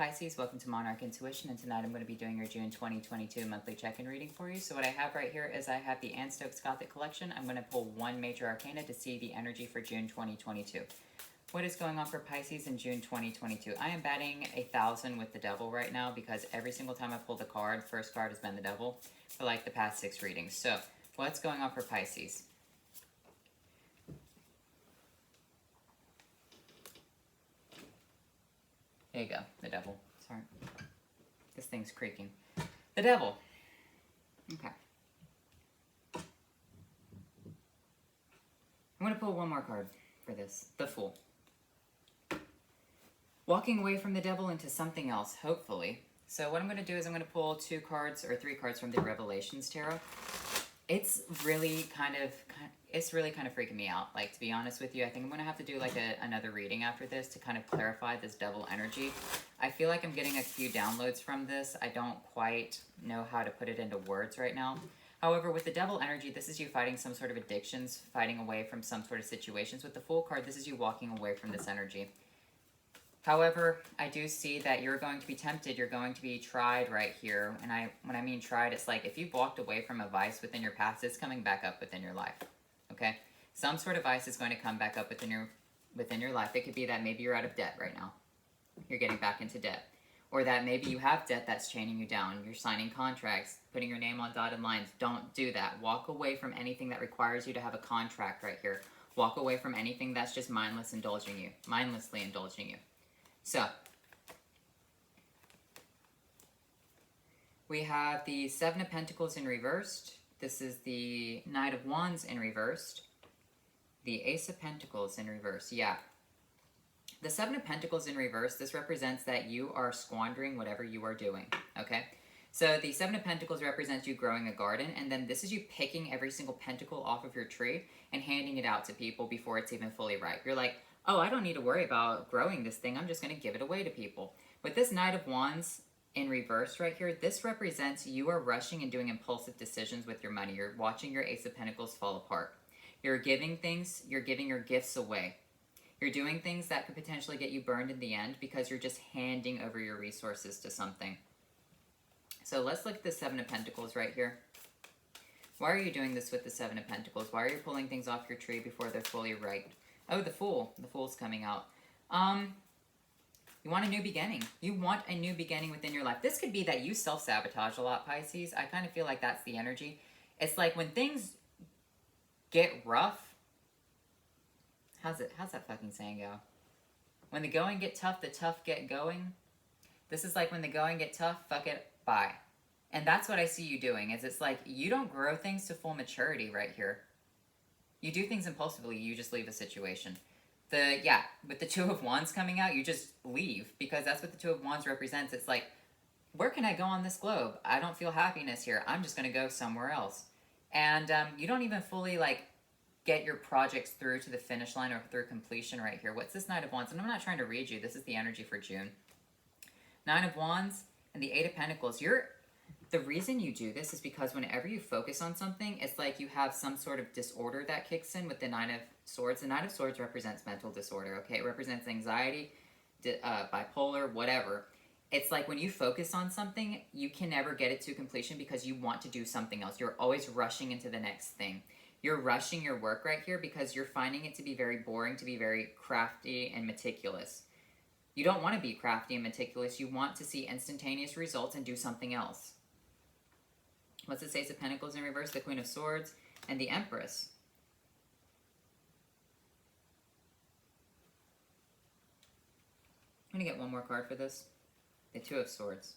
Pisces, welcome to Monarch Intuition, and tonight I'm going to be doing your June 2022 monthly check-in reading for you. So what I have right here is I have the Anne Stokes Gothic Collection. I'm going to pull one major arcana to see the energy for June 2022. What is going on for Pisces in June 2022? I am batting 1,000 with the devil right now because every single time I pulled a card, first card has been the devil for like the past 6 readings. So what's going on for Pisces? There you go, the devil. Sorry. This thing's creaking. The devil. Okay. I'm going to pull one more card for this. The Fool. Walking away from the devil into something else, hopefully. So what I'm going to do is I'm going to pull 2 cards or 3 cards from the Revelations Tarot. It's really kind of freaking me out. Like, to be honest with you, I think I'm going to have to do like another reading after this to kind of clarify this devil energy. I feel like I'm getting a few downloads from this. I don't quite know how to put it into words right now. However, with the devil energy, this is you fighting some sort of addictions, fighting away from some sort of situations. With the Fool card, this is you walking away from this energy. However, I do see that you're going to be tempted, you're going to be tried right here. And when I mean tried, it's like if you've walked away from a vice within your past, it's coming back up within your life. Okay? Some sort of vice is going to come back up within your life. It could be that maybe you're out of debt right now. You're getting back into debt. Or that maybe you have debt that's chaining you down. You're signing contracts, putting your name on dotted lines. Don't do that. Walk away from anything that requires you to have a contract right here. Walk away from anything that's just mindlessly indulging you. So, we have the Seven of Pentacles in reversed. This is the Knight of Wands in reversed. The Ace of Pentacles in reverse. Yeah. The Seven of Pentacles in reverse, this represents that you are squandering whatever you are doing. Okay? So, the Seven of Pentacles represents you growing a garden, and then this is you picking every single pentacle off of your tree and handing it out to people before it's even fully ripe. You're like, oh, I don't need to worry about growing this thing. I'm just going to give it away to people. With this Knight of Wands in reverse right here, this represents you are rushing and doing impulsive decisions with your money. You're watching your Ace of Pentacles fall apart. You're giving things, you're giving your gifts away. You're doing things that could potentially get you burned in the end because you're just handing over your resources to something. So let's look at the Seven of Pentacles right here. Why are you doing this with the Seven of Pentacles? Why are you pulling things off your tree before they're fully ripe? Oh, the Fool. The Fool's coming out. You want a new beginning. You want a new beginning within your life. This could be that you self-sabotage a lot, Pisces. I kind of feel like that's the energy. It's like when things get rough. How's that fucking saying go? When the going get tough, the tough get going. This is like when the going get tough, fuck it, bye. And that's what I see you doing. Is it's like you don't grow things to full maturity right here. You do things impulsively, you just leave a situation. With the Two of Wands coming out, you just leave, because that's what the Two of Wands represents. It's like, where can I go on this globe? I don't feel happiness here. I'm just going to go somewhere else. And you don't even fully, like, get your projects through to the finish line or through completion right here. What's this Knight of Wands? And I'm not trying to read you. This is the energy for June. Nine of Wands and the Eight of Pentacles. The reason you do this is because whenever you focus on something, it's like you have some sort of disorder that kicks in with the Nine of Swords. The Nine of Swords represents mental disorder, okay? It represents anxiety, bipolar, whatever. It's like when you focus on something, you can never get it to completion because you want to do something else. You're always rushing into the next thing. You're rushing your work right here because you're finding it to be very boring, to be very crafty and meticulous. You don't want to be crafty and meticulous. You want to see instantaneous results and do something else. What's the Ace of Pentacles in reverse? The Queen of Swords and the Empress. I'm going to get one more card for this. The Two of Swords.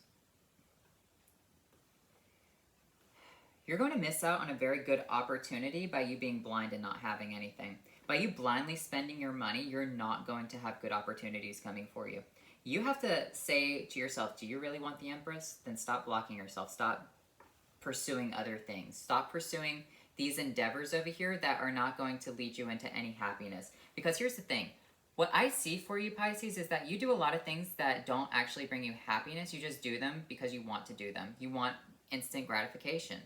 You're going to miss out on a very good opportunity by you being blind and not having anything. By you blindly spending your money, you're not going to have good opportunities coming for you. You have to say to yourself, do you really want the Empress? Then stop blocking yourself. Stop pursuing other things. Stop pursuing these endeavors over here that are not going to lead you into any happiness. Because here's the thing. What I see for you, Pisces, is that you do a lot of things that don't actually bring you happiness. You just do them because you want to do them. You want instant gratification.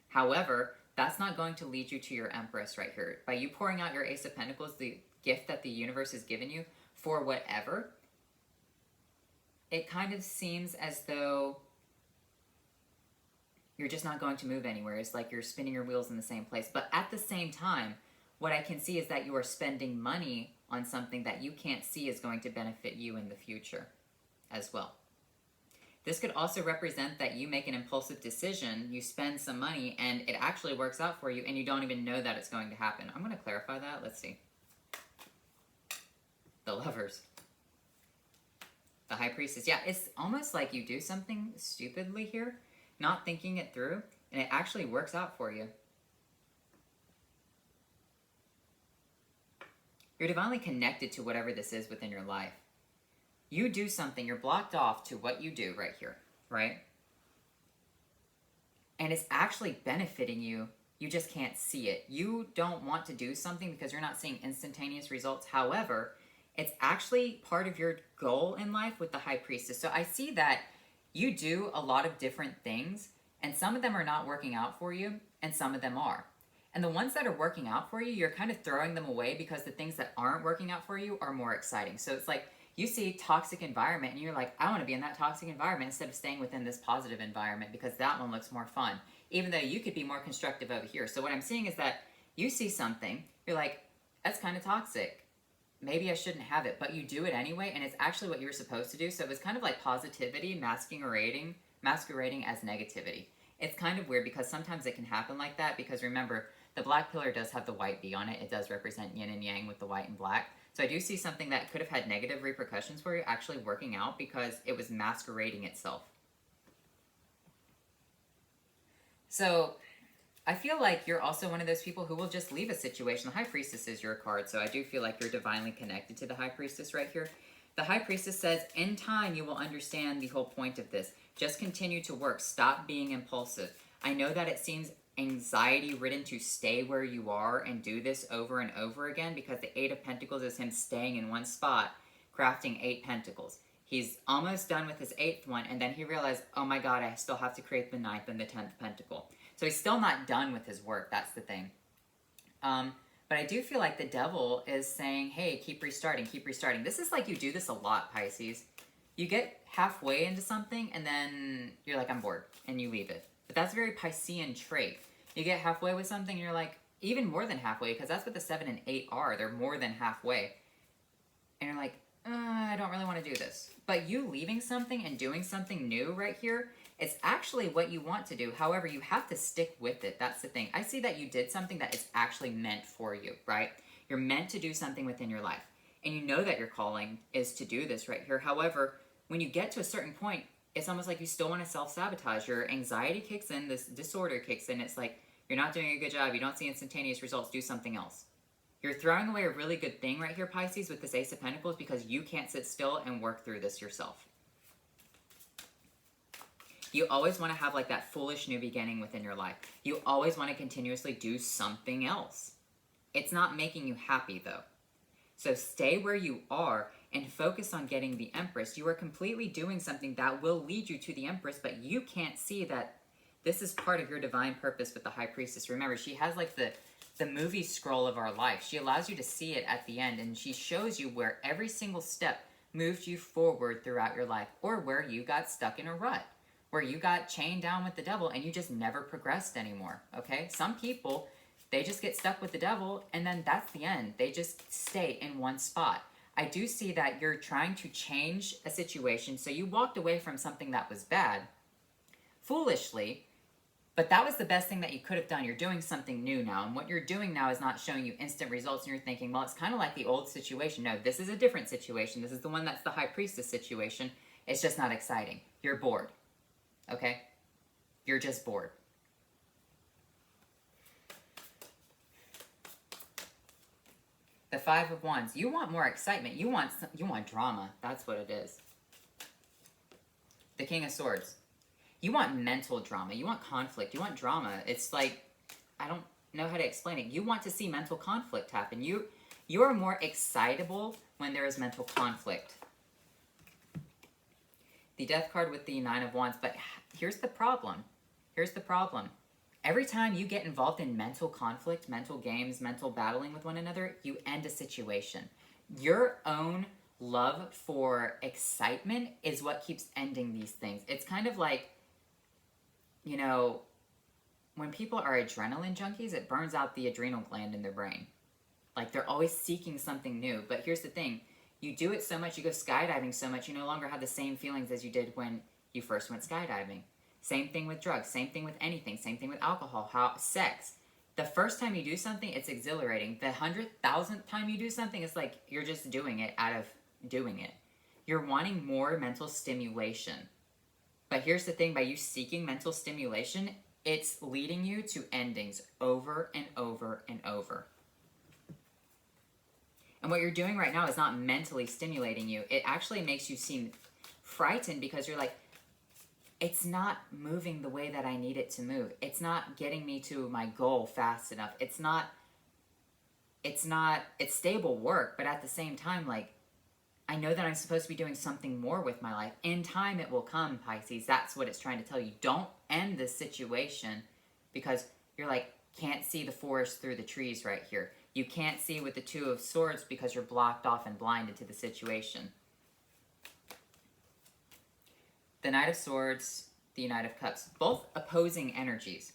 However, that's not going to lead you to your Empress right here. By you pouring out your Ace of Pentacles, the gift that the universe has given you for whatever, it kind of seems as though you're just not going to move anywhere. It's like you're spinning your wheels in the same place. But at the same time, what I can see is that you are spending money on something that you can't see is going to benefit you in the future as well. This could also represent that you make an impulsive decision, you spend some money, and it actually works out for you, and you don't even know that it's going to happen. I'm going to clarify that. Let's see. The Lovers. The High Priestess. Yeah, it's almost like you do something stupidly here, not thinking it through, and it actually works out for you. You're divinely connected to whatever this is within your life. You do something, you're blocked off to what you do right here, right? And it's actually benefiting you. You just can't see it. You don't want to do something because you're not seeing instantaneous results. However, it's actually part of your goal in life with the High Priestess. So I see that you do a lot of different things, and some of them are not working out for you, and some of them are. And the ones that are working out for you, you're kind of throwing them away because the things that aren't working out for you are more exciting. So it's like you see toxic environment and you're like, I want to be in that toxic environment instead of staying within this positive environment because that one looks more fun, even though you could be more constructive over here. So what I'm seeing is that you see something, you're like, that's kind of toxic. Maybe I shouldn't have it, but you do it anyway, and it's actually what you're supposed to do. So it was kind of like positivity masquerading as negativity. It's kind of weird because sometimes it can happen like that because remember, the black pillar does have the white bee on it. It does represent yin and yang with the white and black. So I do see something that could have had negative repercussions for you actually working out because it was masquerading itself. So I feel like you're also one of those people who will just leave a situation. The High Priestess is your card, so I do feel like you're divinely connected to the High Priestess right here. The High Priestess says, in time you will understand the whole point of this. Just continue to work. Stop being impulsive. I know that it seems anxiety-ridden to stay where you are and do this over and over again because the Eight of Pentacles is him staying in one spot, crafting 8 pentacles. He's almost done with his 8th one, and then he realized, oh my god, I still have to create the 9th and the 10th pentacle. So he's still not done with his work, that's the thing. But I do feel like the devil is saying, hey, keep restarting, keep restarting. This is like you do this a lot, Pisces. You get halfway into something, and then you're like, I'm bored, and you leave it. But that's a very Piscean trait. You get halfway with something, and you're like, even more than halfway, because that's what the 7 and 8 are. They're more than halfway. And you're like, I don't really want to do this. But you leaving something and doing something new right here, it's actually what you want to do. However, you have to stick with it. That's the thing. I see that you did something that is actually meant for you, right? You're meant to do something within your life. And you know that your calling is to do this right here. However, when you get to a certain point, it's almost like you still want to self-sabotage. Your anxiety kicks in, this disorder kicks in. It's like, you're not doing a good job. You don't see instantaneous results. Do something else. You're throwing away a really good thing right here, Pisces, with this Ace of Pentacles because you can't sit still and work through this yourself. You always want to have like that foolish new beginning within your life. You always want to continuously do something else. It's not making you happy though. So stay where you are and focus on getting the Empress. You are completely doing something that will lead you to the Empress, but you can't see that this is part of your divine purpose with the High Priestess. Remember, she has like the movie scroll of our life. She allows you to see it at the end, and she shows you where every single step moved you forward throughout your life, or where you got stuck in a rut, where you got chained down with the devil and you just never progressed anymore, okay? Some people, they just get stuck with the devil and then that's the end. They just stay in one spot. I do see that you're trying to change a situation, so you walked away from something that was bad, foolishly, but that was the best thing that you could have done. You're doing something new now, and what you're doing now is not showing you instant results, and you're thinking, well, it's kind of like the old situation. No, this is a different situation. This is the one that's the High Priestess situation. It's just not exciting. You're bored, okay? You're just bored. The Five of Wands. You want more excitement. You want drama. That's what it is. The King of Swords. You want mental drama. You want conflict. You want drama. It's like, I don't know how to explain it. You want to see mental conflict happen. You are more excitable when there is mental conflict. The Death card with the Nine of Wands. But here's the problem. Here's the problem. Every time you get involved in mental conflict, mental games, mental battling with one another, you end a situation. Your own love for excitement is what keeps ending these things. It's kind of like, you know, when people are adrenaline junkies, it burns out the adrenal gland in their brain. Like, they're always seeking something new. But here's the thing. You do it so much, you go skydiving so much, you no longer have the same feelings as you did when you first went skydiving. Same thing with drugs. Same thing with anything. Same thing with alcohol. Sex. The first time you do something, it's exhilarating. The 100,000th time you do something, it's like you're just doing it out of doing it. You're wanting more mental stimulation. But here's the thing. By you seeking mental stimulation, it's leading you to endings over and over and over. And what you're doing right now is not mentally stimulating you. It actually makes you seem frightened because you're like, it's not moving the way that I need it to move. It's not getting me to my goal fast enough. It's stable work, but at the same time, like, I know that I'm supposed to be doing something more with my life. In time, it will come, Pisces. That's what it's trying to tell you. Don't end this situation because you're like, can't see the forest through the trees right here. You can't see with the Two of Swords because you're blocked off and blinded to the situation. The Knight of Swords, the Knight of Cups, both opposing energies.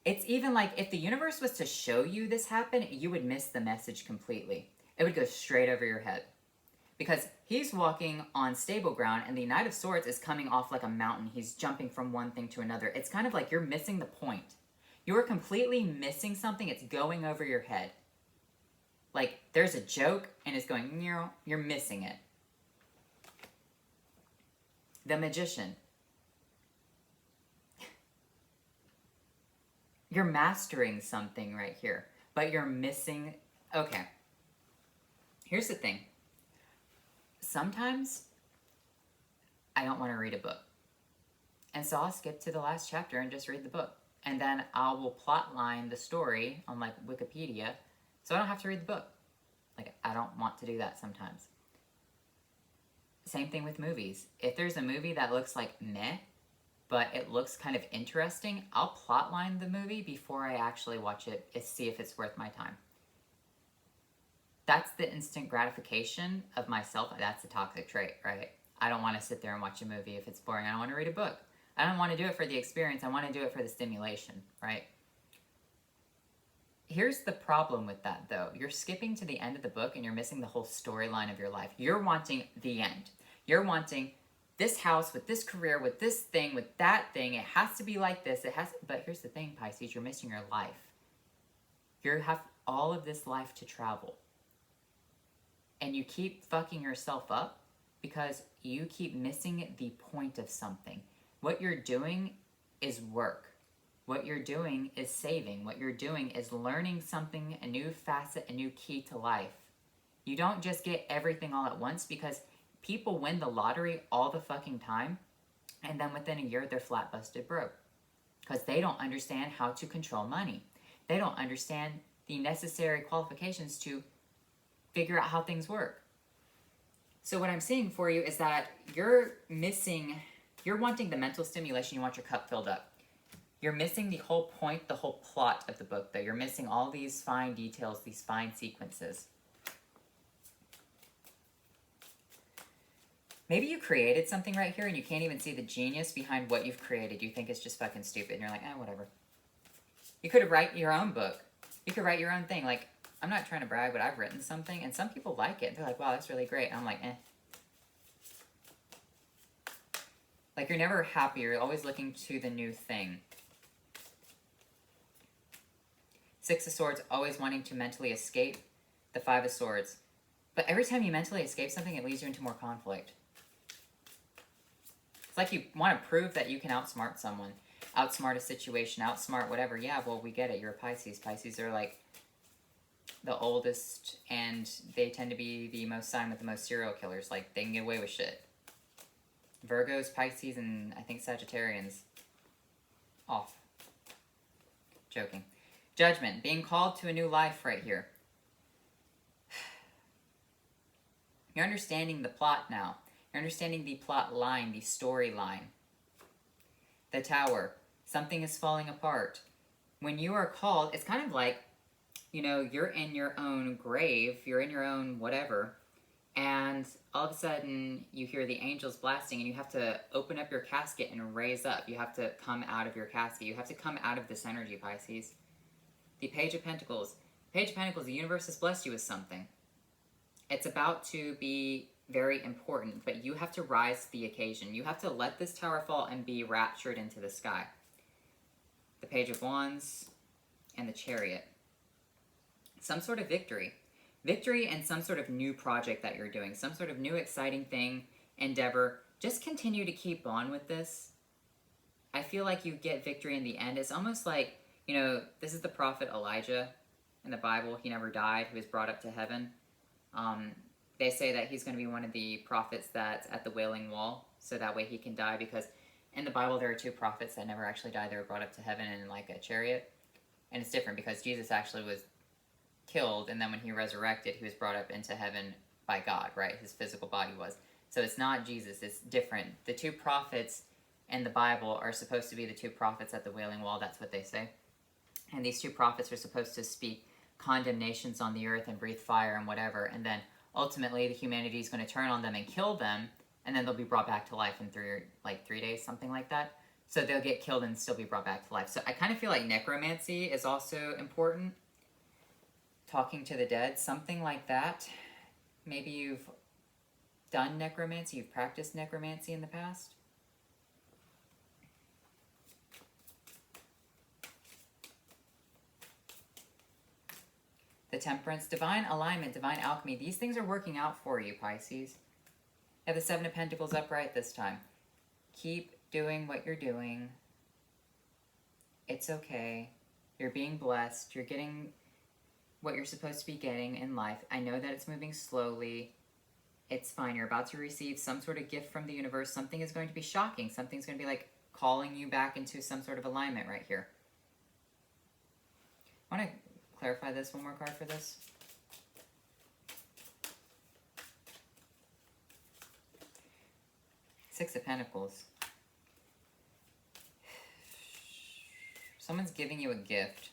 It's even like if the universe was to show you this happen, you would miss the message completely. It would go straight over your head. Because he's walking on stable ground and the Knight of Swords is coming off like a mountain. He's jumping from one thing to another. It's kind of like you're missing the point. You're completely missing something. It's going over your head. Like, there's a joke and it's going, you're missing it. The Magician. You're mastering something right here, but you're missing... Okay. Here's the thing. Sometimes I don't want to read a book. And so I'll skip to the last chapter and just read the book. And then I will plotline the story on, like, Wikipedia, so I don't have to read the book. Like, I don't want to do that sometimes. Same thing with movies. If there's a movie that looks like meh, but it looks kind of interesting, I'll plotline the movie before I actually watch it to see if it's worth my time. That's the instant gratification of myself. That's a toxic trait, right? I don't want to sit there and watch a movie if it's boring. I don't want to read a book. I don't want to do it for the experience. I want to do it for the stimulation, right? Here's the problem with that, though. You're skipping to the end of the book and you're missing the whole storyline of your life. You're wanting the end. You're wanting this house with this career, with this thing, with that thing. It has to be like this. But here's the thing, Pisces. You're missing your life. You have all of this life to travel. And you keep fucking yourself up because you keep missing the point of something. What you're doing is work. What you're doing is saving. What you're doing is learning something, a new facet, a new key to life. You don't just get everything all at once because people win the lottery all the fucking time and then within a year they're flat busted broke because they don't understand how to control money. They don't understand the necessary qualifications to figure out how things work. So what I'm seeing for you is that you're wanting the mental stimulation, you want your cup filled up. You're missing the whole point, the whole plot of the book, though. You're missing all these fine details, these fine sequences. Maybe you created something right here and you can't even see the genius behind what you've created. You think it's just fucking stupid and you're like, whatever. You could write your own book. You could write your own thing. Like, I'm not trying to brag, but I've written something and some people like it. They're like, wow, that's really great. And I'm like, eh. Like, you're never happy. You're always looking to the new thing. Six of Swords, always wanting to mentally escape. The Five of Swords. But every time you mentally escape something, it leads you into more conflict. It's like you want to prove that you can outsmart someone. Outsmart a situation, outsmart whatever. Yeah, well, we get it. You're a Pisces. Pisces are like the oldest, and they tend to be the most sign with the most serial killers. Like, they can get away with shit. Virgos, Pisces, and I think Sagittarians. Off. Joking. Judgment. Being called to a new life right here. You're understanding the plot now. You're understanding the plot line, the storyline. The Tower. Something is falling apart. When you are called, it's kind of like, you know, you're in your own grave, you're in your own whatever, And all of a sudden, you hear the angels blasting, and you have to open up your casket and raise up. You have to come out of your casket. You have to come out of this energy, Pisces. The Page of Pentacles. Page of Pentacles, the universe has blessed you with something. It's about to be very important, but you have to rise to the occasion. You have to let this tower fall and be raptured into the sky. The Page of Wands and the Chariot. Some sort of victory. Victory and some sort of new project that you're doing. Some sort of new exciting thing, endeavor. Just continue to keep on with this. I feel like you get victory in the end. It's almost like, you know, this is the prophet Elijah in the Bible. He never died. He was brought up to heaven. They say that he's going to be one of the prophets that's at the Wailing Wall, so that way he can die, because in the Bible there are two prophets that never actually died. They were brought up to heaven in like a chariot. And it's different because Jesus actually was killed, and then when he resurrected, he was brought up into heaven by God, right? His physical body was. So it's not Jesus, it's different. The two prophets in the Bible are supposed to be the two prophets at the Wailing Wall, that's what they say. And these two prophets are supposed to speak condemnations on the earth and breathe fire and whatever, and then ultimately the humanity is going to turn on them and kill them, and then they'll be brought back to life in 3 days, something like that. So they'll get killed and still be brought back to life. So I kind of feel like necromancy is also important. Talking to the dead, something like that. Maybe you've done necromancy, you've practiced necromancy in the past. The Temperance, divine alignment, divine alchemy. These things are working out for you, Pisces. You have the Seven of Pentacles upright this time. Keep doing what you're doing. It's okay. You're being blessed. You're getting what you're supposed to be getting in life. I know that it's moving slowly. It's fine. You're about to receive some sort of gift from the universe. Something is going to be shocking. Something's going to be like calling you back into some sort of alignment right here. I want to clarify this, one more card for this. Six of Pentacles. Someone's giving you a gift.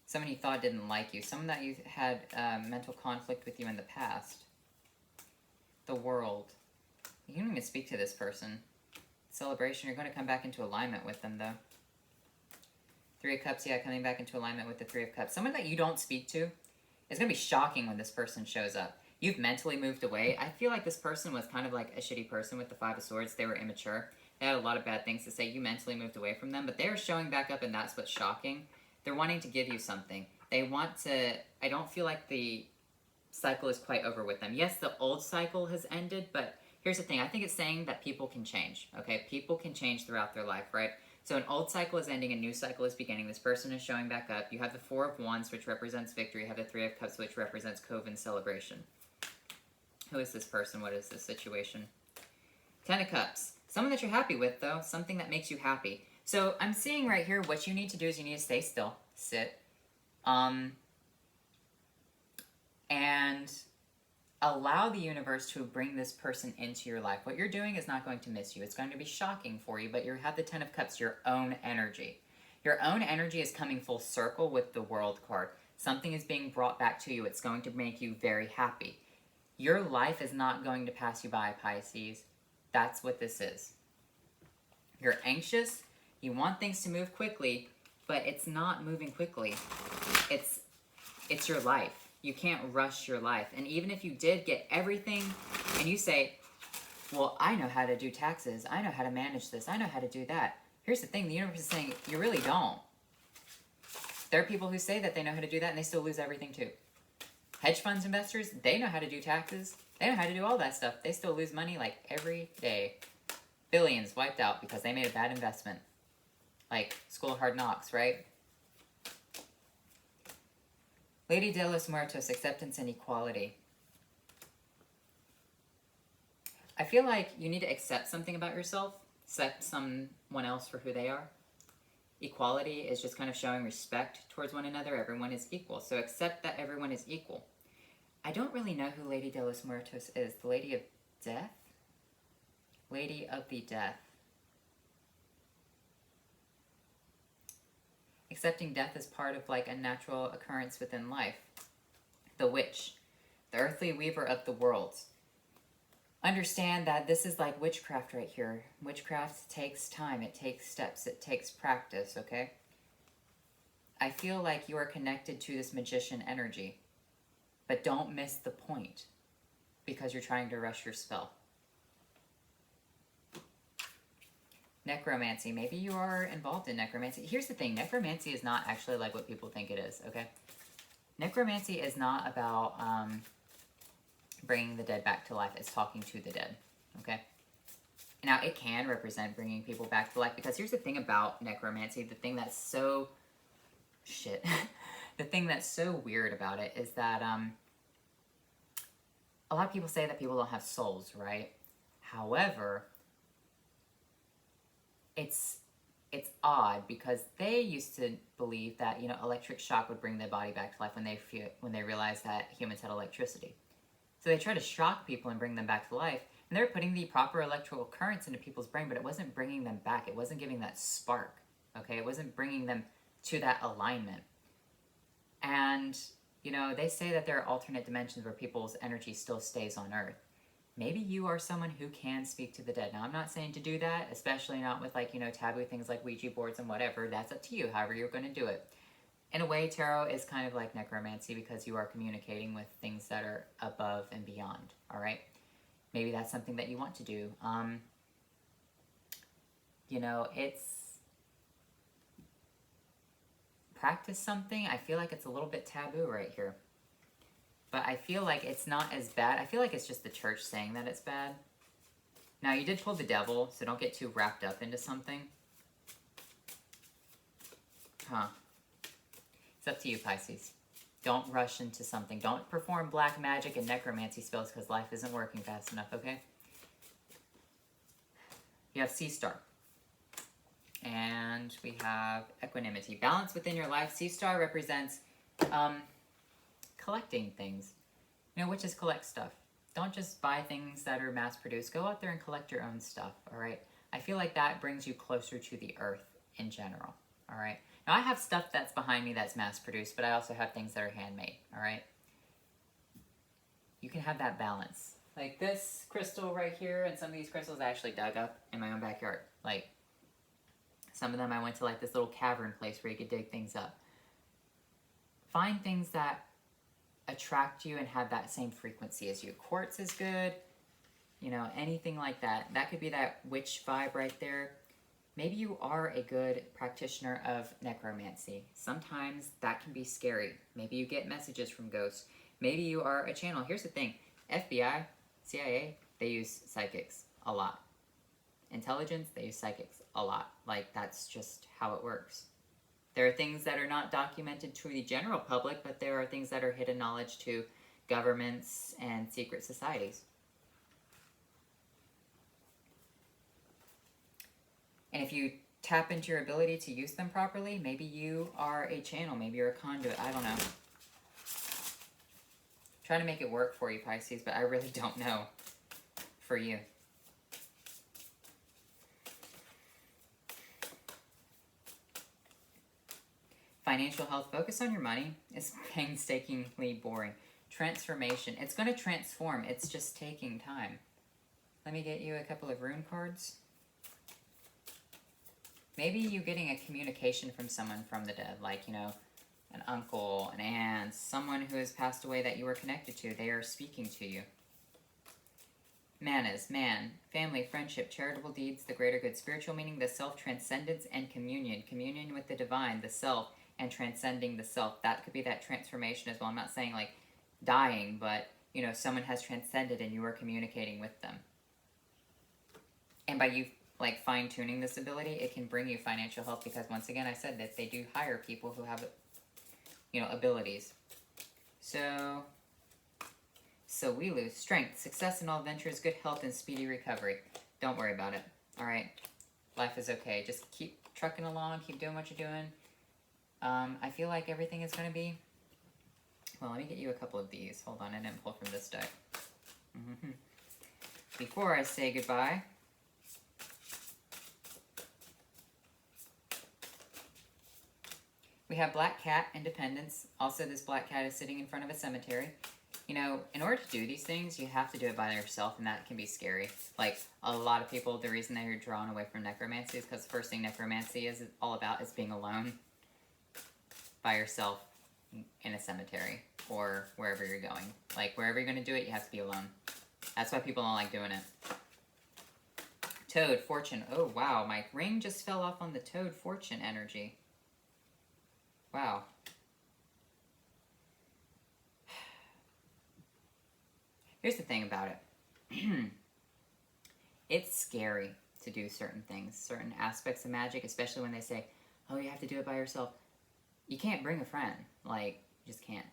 Someone you thought didn't like you. Someone that you had mental conflict with you in the past. The World. You don't even speak to this person. Celebration. You're going to come back into alignment with them, though. Three of Cups. Yeah, coming back into alignment with the Three of Cups. Someone that you don't speak to. It's going to be shocking when this person shows up. You've mentally moved away. I feel like this person was kind of like a shitty person with the Five of Swords. They were immature. They had a lot of bad things to say. You mentally moved away from them, but they're showing back up, and that's what's shocking. They're wanting to give you something. They want to... I don't feel like the cycle is quite over with them. Yes, the old cycle has ended, but here's the thing. I think it's saying that people can change, okay? People can change throughout their life, right? So an old cycle is ending, a new cycle is beginning. This person is showing back up. You have the Four of Wands, which represents victory. You have the Three of Cups, which represents Coven celebration. Who is this person? What is this situation? Ten of Cups. Someone that you're happy with, though. Something that makes you happy. So I'm seeing right here, what you need to do is you need to stay still. Sit. And allow the universe to bring this person into your life. What you're doing is not going to miss you. It's going to be shocking for you, but you have the Ten of Cups, your own energy. Your own energy is coming full circle with the World card. Something is being brought back to you. It's going to make you very happy. Your life is not going to pass you by, Pisces. That's what this is. You're anxious. You want things to move quickly, but it's not moving quickly. It's your life. You can't rush your life. And even if you did get everything and you say, well, I know how to do taxes. I know how to manage this. I know how to do that. Here's the thing. The universe is saying, you really don't. There are people who say that they know how to do that and they still lose everything too. Hedge funds investors, they know how to do taxes. They know how to do all that stuff. They still lose money like every day. Billions wiped out because they made a bad investment. Like School of Hard Knocks, right? Lady de los Muertos, acceptance and equality. I feel like you need to accept something about yourself. Accept someone else for who they are. Equality is just kind of showing respect towards one another. Everyone is equal. So accept that everyone is equal. I don't really know who Lady de los Muertos is. The Lady of Death? Lady of the Death. Accepting death as part of like a natural occurrence within life. The Witch. the earthly weaver of the worlds. Understand that this is like witchcraft right here. Witchcraft takes time, it takes steps, it takes practice, okay? I feel like you are connected to this magician energy, but don't miss the point because you're trying to rush your spell. Necromancy. Maybe you are involved in necromancy. Here's the thing. Necromancy is not actually like what people think it is, okay? Necromancy is not about bringing the dead back to life. It's talking to the dead, okay? Now, it can represent bringing people back to life because here's the thing about necromancy. The thing that's so... Shit. The thing that's so weird about it is that a lot of people say that people don't have souls, right? However... It's odd because they used to believe that, you know, electric shock would bring their body back to life when they realized that humans had electricity. So they tried to shock people and bring them back to life, and they were putting the proper electrical currents into people's brain, but it wasn't bringing them back. It wasn't giving that spark, okay? It wasn't bringing them to that alignment. And, you know, they say that there are alternate dimensions where people's energy still stays on Earth. Maybe you are someone who can speak to the dead. Now, I'm not saying to do that, especially not with, like, you know, taboo things like Ouija boards and whatever. That's up to you, however you're going to do it. In a way, tarot is kind of like necromancy because you are communicating with things that are above and beyond, all right? Maybe that's something that you want to do. You know, it's... Practice something. I feel like it's a little bit taboo right here. But I feel like it's not as bad. I feel like it's just the church saying that it's bad. Now, you did pull the devil, so don't get too wrapped up into something. Huh. It's up to you, Pisces. Don't rush into something. Don't perform black magic and necromancy spells because life isn't working fast enough, okay? You have Sea Star. And we have Equanimity. Balance within your life. Sea Star represents... collecting things. You know, witches collect stuff. Don't just buy things that are mass-produced. Go out there and collect your own stuff, all right? I feel like that brings you closer to the earth in general, all right? Now, I have stuff that's behind me that's mass-produced, but I also have things that are handmade, all right? You can have that balance. Like this crystal right here, and some of these crystals I actually dug up in my own backyard. Like, some of them I went to, like, this little cavern place where you could dig things up. Find things that attract you and have that same frequency as you. Quartz is good, you know, anything like that. That could be that witch vibe right there. Maybe you are a good practitioner of necromancy. Sometimes that can be scary. Maybe you get messages from ghosts. Maybe you are a channel. Here's the thing. FBI, CIA, they use psychics a lot. Intelligence, they use psychics a lot. Like, that's just how it works. There are things that are not documented to the general public, but there are things that are hidden knowledge to governments and secret societies. And if you tap into your ability to use them properly, maybe you are a channel, maybe you're a conduit, I don't know. Trying to make it work for you, Pisces, but I really don't know for you. Financial health, focus on your money. It's painstakingly boring. Transformation, it's going to transform. It's just taking time. Let me get you a couple of rune cards. Maybe you're getting a communication from someone from the dead, like, you know, an uncle, an aunt, someone who has passed away that you were connected to. They are speaking to you. Manas, man, family, friendship, charitable deeds, the greater good, spiritual meaning, the self, transcendence, and communion. Communion with the divine, the self, and transcending the self. That could be that transformation as well. I'm not saying like dying, but you know, someone has transcended and you are communicating with them. And by you like fine-tuning this ability, it can bring you financial help because once again, I said that they do hire people who have, you know, abilities. So we lose strength, success in all ventures, good health, and speedy recovery. Don't worry about it. All right, life is okay. Just keep trucking along, keep doing what you're doing. I feel like everything is going to be... Well, let me get you a couple of these. Hold on, I didn't pull from this deck. Before I say goodbye, we have Black Cat, Independence. Also, this black cat is sitting in front of a cemetery. you know, in order to do these things, you have to do it by yourself, and that can be scary. Like, a lot of people, the reason they're drawn away from necromancy is because the first thing necromancy is all about is being alone by yourself in a cemetery or wherever you're going. Like, wherever you're going to do it, you have to be alone. That's why people don't like doing it. Toad, fortune. Oh, wow. My ring just fell off on the toad fortune energy. Wow. Here's the thing about it. It's scary to do certain things, certain aspects of magic, especially when they say, oh, you have to do it by yourself. You can't bring a friend. Like, you just can't.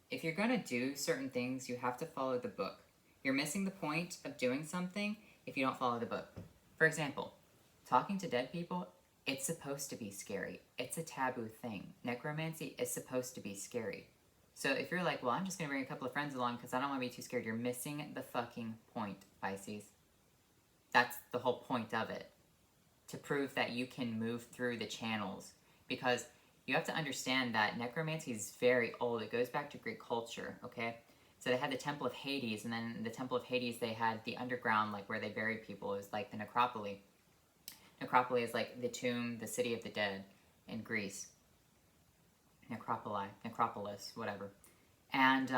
If you're going to do certain things, you have to follow the book. You're missing the point of doing something if you don't follow the book. For example, talking to dead people, it's supposed to be scary. It's a taboo thing. Necromancy is supposed to be scary. So if you're like, well, I'm just going to bring a couple of friends along because I don't want to be too scared, you're missing the fucking point, Pisces. That's the whole point of it. To prove that you can move through the channels. Because you have to understand that necromancy is very old. It goes back to Greek culture, okay? So they had the Temple of Hades, and then in the Temple of Hades they had the underground, like where they buried people. It was like the necropoli. Necropoli is like the tomb, the city of the dead in Greece. Necropolis, whatever. And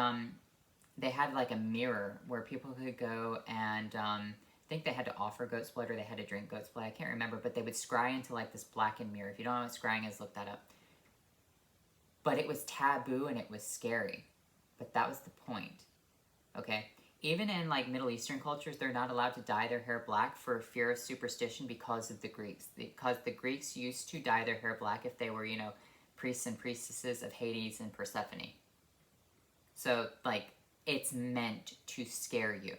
they had like a mirror where people could go and I think they had to offer goat's blood or they had to drink goat's blood. I can't remember, but they would scry into like this blackened mirror. If you don't know what scrying is, look that up. But it was taboo and it was scary. But that was the point, okay? Even in like Middle Eastern cultures, they're not allowed to dye their hair black for fear of superstition because of the Greeks. Because the Greeks used to dye their hair black if they were, you know, priests and priestesses of Hades and Persephone. So, like, it's meant to scare you.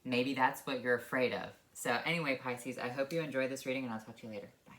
Maybe that's what you're afraid of. So anyway, Pisces, I hope you enjoyed this reading, and I'll talk to you later. Bye.